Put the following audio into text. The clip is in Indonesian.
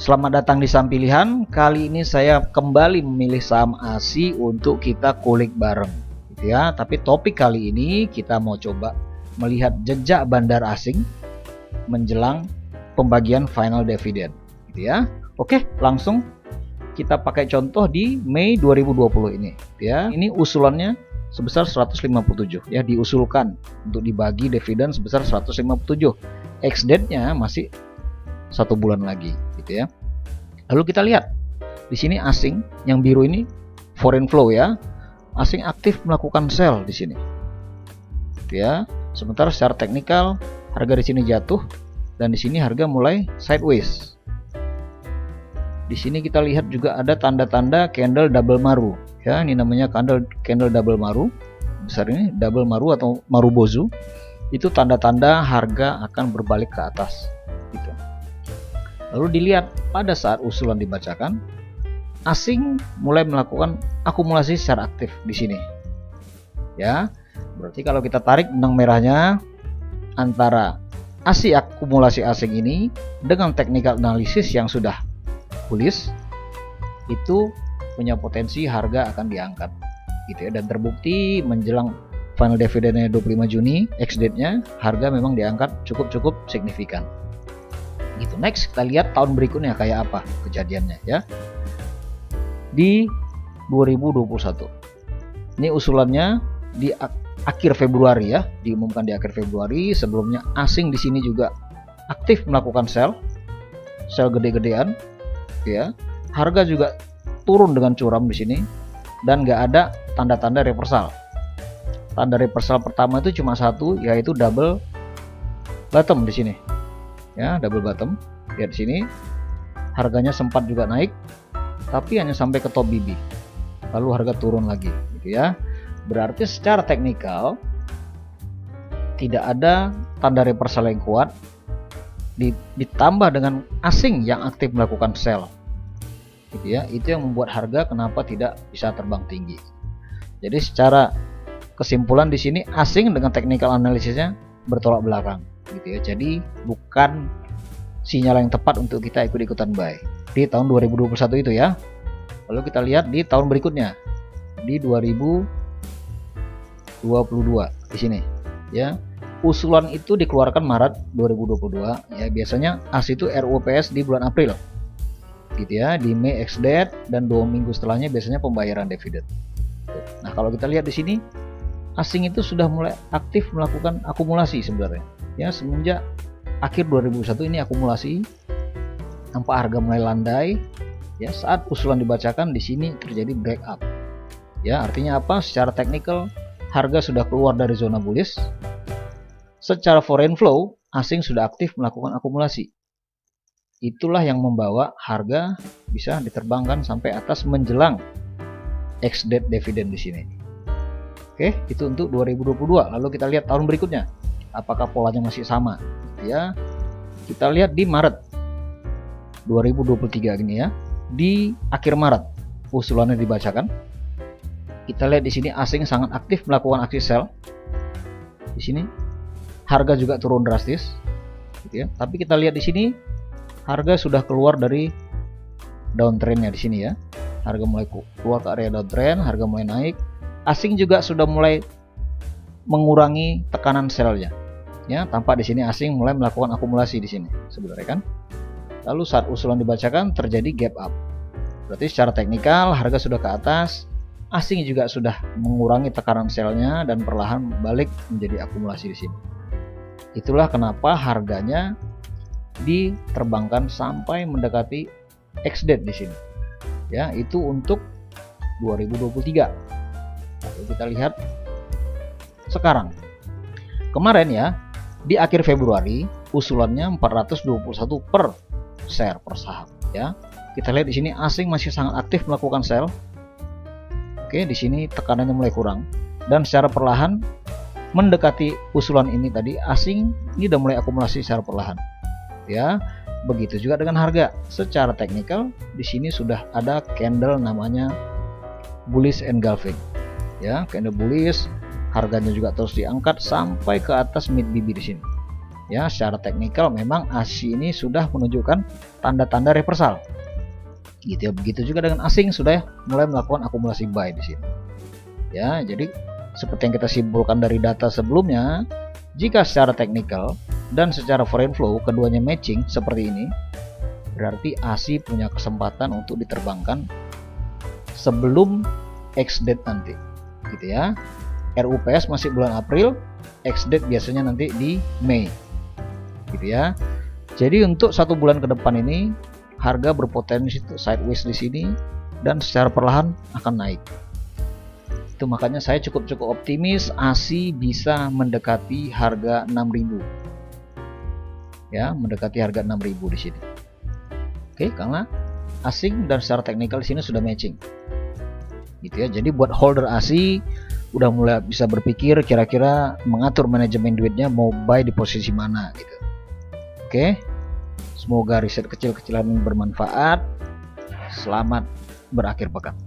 Selamat datang di saham pilihan. Kali ini saya kembali memilih saham ASI untuk kita kulik bareng, gitu ya. Tapi topik kali ini kita mau coba melihat jejak bandar asing menjelang pembagian final dividend, gitu ya. Oke, langsung kita pakai contoh di Mei 2020 ini, gitu ya. Ini usulannya sebesar 157 ya, diusulkan untuk dibagi dividen sebesar 157. Ex-date-nya masih 1 bulan lagi, gitu ya. Lalu kita lihat di sini asing yang biru ini foreign flow ya, asing aktif melakukan sell di sini, gitu ya. Sementara secara teknikal harga di sini jatuh dan di sini harga mulai sideways. Di sini kita lihat juga ada tanda-tanda candle double maru ya, ini namanya candle double maru. Besar ini double maru atau marubozu. Itu tanda-tanda harga akan berbalik ke atas, gitu. Lalu dilihat pada saat usulan dibacakan, asing mulai melakukan akumulasi secara aktif di sini. Ya, berarti kalau kita tarik benang merahnya antara akumulasi asing ini dengan technical analysis yang sudah bullish, itu punya potensi harga akan diangkat, gitu ya. Dan terbukti menjelang final dividendnya 25 Juni, ex-date-nya harga memang diangkat cukup signifikan. Gitu. Next kita lihat tahun berikutnya kayak apa kejadiannya ya. Di 2021. Ini usulannya di akhir Februari ya, diumumkan di akhir Februari. Sebelumnya asing di sini juga aktif melakukan sell gede-gedean ya. Harga juga turun dengan curam di sini dan nggak ada tanda-tanda reversal. Tanda reversal pertama itu cuma satu, yaitu double bottom di sini. Ya, double bottom. Lihat di sini harganya sempat juga naik tapi hanya sampai ke top BB, lalu harga turun lagi, gitu ya. Berarti secara teknikal tidak ada tanda reversal yang kuat, ditambah dengan asing yang aktif melakukan sell, gitu ya. Itu yang membuat harga kenapa tidak bisa terbang tinggi. Jadi secara kesimpulan di sini asing dengan technical analisisnya bertolak belakang, gitu ya. Jadi bukan sinyal yang tepat untuk kita ikut-ikutan buy di tahun 2021 itu ya. Lalu kita lihat di tahun berikutnya di 2022 di sini ya. Usulan itu dikeluarkan Maret 2022 ya. Biasanya ASI itu RUPS di bulan April, gitu ya. Di Mei ex-date dan 2 minggu setelahnya biasanya pembayaran dividen. Nah, kalau kita lihat di sini asing itu sudah mulai aktif melakukan akumulasi sebenarnya ya. Semenjak akhir 2021 ini akumulasi, nampak harga mulai landai ya. Saat usulan dibacakan di sini terjadi break up ya. Artinya apa? Secara teknikal harga sudah keluar dari zona bullish. Secara foreign flow asing sudah aktif melakukan akumulasi. Itulah yang membawa harga bisa diterbangkan sampai atas menjelang ex-date dividen di sini. Oke, itu untuk 2022. Lalu kita lihat tahun berikutnya, apakah polanya masih sama, ya. Kita lihat di Maret 2023 gini ya. Di akhir Maret usulannya dibacakan. Kita lihat di sini asing sangat aktif melakukan aksi sell. Di sini harga juga turun drastis, gitu ya. Tapi kita lihat di sini harga sudah keluar dari downtrendnya di sini ya. Harga mulai keluar ke area downtrend, harga mulai naik. Asing juga sudah mulai mengurangi tekanan sellnya. Ya, tampak di sini asing mulai melakukan akumulasi di sini sebenarnya kan. Lalu saat usulan dibacakan terjadi gap up. Berarti secara teknikal harga sudah ke atas, asing juga sudah mengurangi tekanan sellnya dan perlahan balik menjadi akumulasi di sini. Itulah kenapa harganya diterbangkan sampai mendekati ex-date di sini. Ya, itu untuk 2023. Lalu kita lihat sekarang. Kemarin ya, di akhir Februari usulannya 421 per share per saham ya. Kita lihat di sini asing masih sangat aktif melakukan sell. Oke, di sini tekanannya mulai kurang dan secara perlahan mendekati usulan ini tadi, asing ini udah mulai akumulasi secara perlahan. Ya, begitu juga dengan harga. Secara teknikal di sini sudah ada candle namanya bullish engulfing. Ya, candle bullish, harganya juga terus diangkat sampai ke atas mid BB di sini. Ya, secara teknikal memang ASI ini sudah menunjukkan tanda-tanda reversal. Gitu ya. Begitu juga dengan asing sudah mulai melakukan akumulasi buy di sini. Ya, jadi seperti yang kita simpulkan dari data sebelumnya, jika secara teknikal dan secara foreign flow keduanya matching seperti ini, berarti ASI punya kesempatan untuk diterbangkan sebelum X date nanti, gitu ya. RUPS masih bulan April, X date biasanya nanti di Mei, gitu ya. Jadi untuk 1 bulan ke depan ini harga berpotensi sideways di sini dan secara perlahan akan naik. Itu makanya saya cukup optimis ASI bisa mendekati harga 6.000. Ya, mendekati harga 6.000 di sini. Oke, karena asing dan secara teknikal di sini sudah matching. Gitu ya. Jadi buat holder ASI udah mulai bisa berpikir kira-kira mengatur manajemen duitnya mau buy di posisi mana gitu. Oke. Semoga riset kecil-kecilan ini bermanfaat. Selamat berakhir pekan.